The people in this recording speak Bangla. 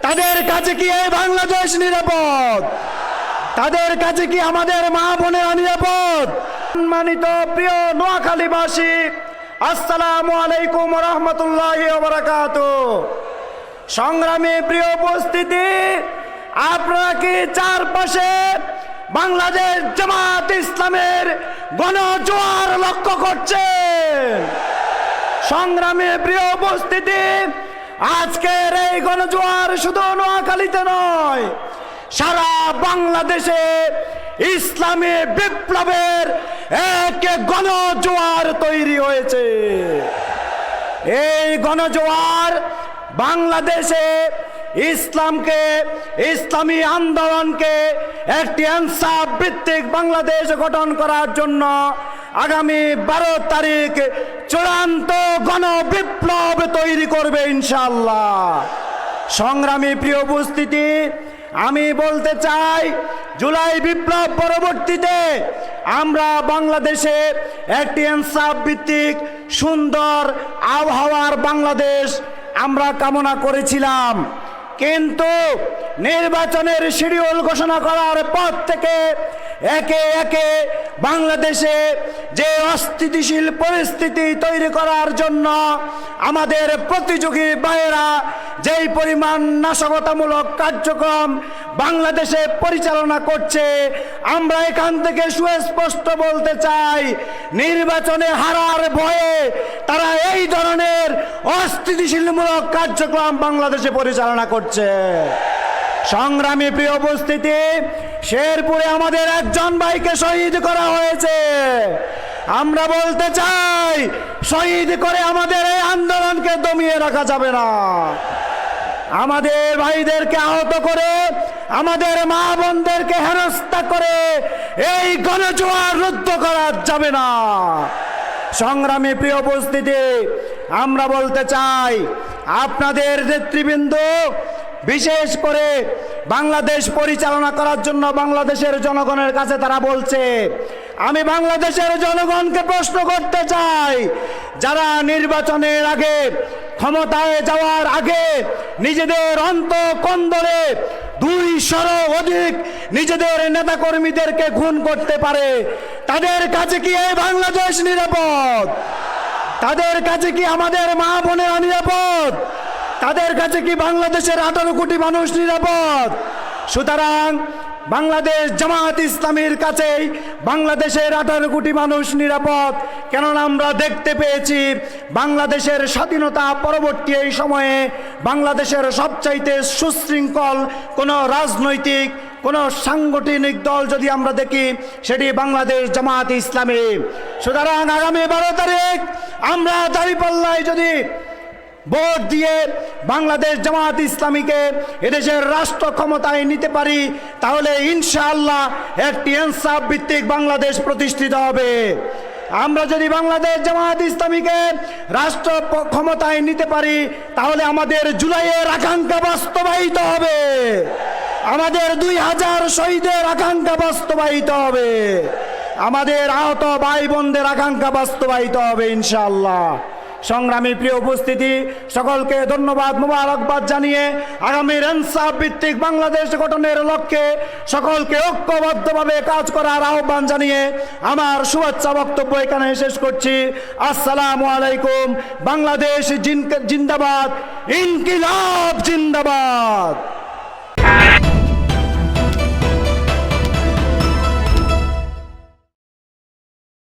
তাদের কাছে কি এই বাংলাদেশ নিরাপদ? তাদের কাছে কি আমাদের মা বোনেরা নিরাপদ? সম্মানিত প্রিয় নোয়াখালীবাসী, আসসালামু আলাইকুম ওয়া রাহমাতুল্লাহি ওয়া বারাকাতুহু। সংগ্রামী প্রিয় উপস্থিতি, আপনারা কি চারপাশে বাংলাদেশ জামাত ইসলামের গণজোয়ার লক্ষ্য করছেন? সংগ্রামী প্রিয় উপস্থিতি, আজকের এই গণজোয়ার শুধু নোয়াখালীতে নয়, সারা বাংলাদেশে ইসলামী বিপ্লবের এক গণজোয়ার তৈরি হয়েছে। এই গণজোয়ার বাংলাদেশে ইসলামকে, ইসলামী আন্দোলনকে একটি ইনসাফ ভিত্তিক বাংলাদেশ গঠন করার জন্য আগামী 12 তারিখ চূড়ান্ত গণবিপ্লব তৈরি করবে ইনশাআল্লাহ। সংগ্রামী প্রিয় উপস্থিতি, আমি বলতে চাই, জুলাই বিপ্লব পরবর্তীতে আমরা বাংলাদেশে একটি ইনসাফ ভিত্তিক সুন্দর আবহাওয়ার বাংলাদেশ আমরা কামনা করেছিলাম, কিন্তু নির্বাচনের শিডিউল ঘোষণা করার পর থেকে একে একে বাংলাদেশে যে অস্থিতিশীল পরিস্থিতি তৈরি করার জন্য আমাদের প্রতিযোগী ভাইয়েরা যেই পরিমাণ নাশকতামূলক কার্যক্রম বাংলাদেশে পরিচালনা করছে, আমরা এখান থেকে সুস্পষ্ট বলতে চাই, নির্বাচনে হারার ভয়ে তারা এই ধরনের অস্থিতিশীলমূলক কার্যক্রম বাংলাদেশে পরিচালনা করছে। সংগ্রামী প্রিয় উপস্থিতি, শেরপুরে আমাদের একজন ভাইকে শহীদ করা হয়েছে। আমরা বলতে চাই, শহীদ করে আমাদের এই আন্দোলনকে দমিয়ে রাখা যাবে না। আমাদের ভাইদেরকে আহত করে, আমাদের মা বোনদেরকে হেনস্থা করে এই গণজোয়ার রুদ্ধ করা যাবে না। সংগ্রামী প্রিয় উপস্থিতি, আমরা বলতে চাই, আপনাদের নেতৃবৃন্দ বিশেষ করে বাংলাদেশ পরিচালনা করার জন্য বাংলাদেশের জনগণের কাছে তারা বলছে, আমি বাংলাদেশের জনগণকে প্রশ্ন করতে চাই, যারা নির্বাচনের আগে, ক্ষমতায় যাওয়ার আগে নিজেদের অন্তঃকন্দরে 200 অধিক নিজেদের নেতাকর্মীদেরকে খুন করতে পারে, তাদের কাছে কি এই বাংলাদেশ নিরাপদ? তাদের কাছে কি আমাদের মা বোনেরা নিরাপদ? তাদের কাছে কি বাংলাদেশের 18 কোটি মানুষ নিরাপদ? সুতরাং বাংলাদেশ জামাত ইসলামীর কাছেই বাংলাদেশের 18 কোটি মানুষ নিরাপদ। কেননা আমরা দেখতে পেয়েছি বাংলাদেশের স্বাধীনতা পরবর্তী এই সময়ে বাংলাদেশের সবচাইতে সুশৃঙ্খল কোনো রাজনৈতিক, কোনো সাংগঠনিক দল যদি আমরা দেখি, সেটি বাংলাদেশ জামাত ইসলামী। সুতরাং আগামী 12 তারিখ আমরা দাঁড়িপাল্লায় যদি ভোট দিয়ে বাংলাদেশ জামাত ইসলামীকে এদেশের রাষ্ট্র ক্ষমতায় নিতে পারি, তাহলে ইনশাআল্লাহ একটি ইনসাফ ভিত্তিক বাংলাদেশ প্রতিষ্ঠিত হবে। আমরা যদি বাংলাদেশ জামাত ইসলামীকে রাষ্ট্র ক্ষমতায় নিতে পারি, তাহলে আমাদের জুলাইয়ের আকাঙ্ক্ষা বাস্তবায়িত হবে, আমাদের 2000 শহীদের আকাঙ্ক্ষা বাস্তবায়িত হবে, আমাদের আহত ভাই বোনদের আকাঙ্ক্ষা বাস্তবায়িত হবে ইনশাআল্লাহ। সংগ্রামী প্রিয় উপস্থিতি, সকলকে ধন্যবাদ, মোবারকবাদ জানিয়ে আগামীর ইনসাফ ভিত্তিক বাংলাদেশ গঠনের লক্ষ্যে সকলকে ঐক্যবদ্ধভাবে কাজ করার আহ্বান জানিয়ে আমার শুভেচ্ছা বক্তব্য এখানে শেষ করছি। আসসালামু আলাইকুম। বাংলাদেশ জিন্দাবাদ, ইনকিলাব জিন্দাবাদ।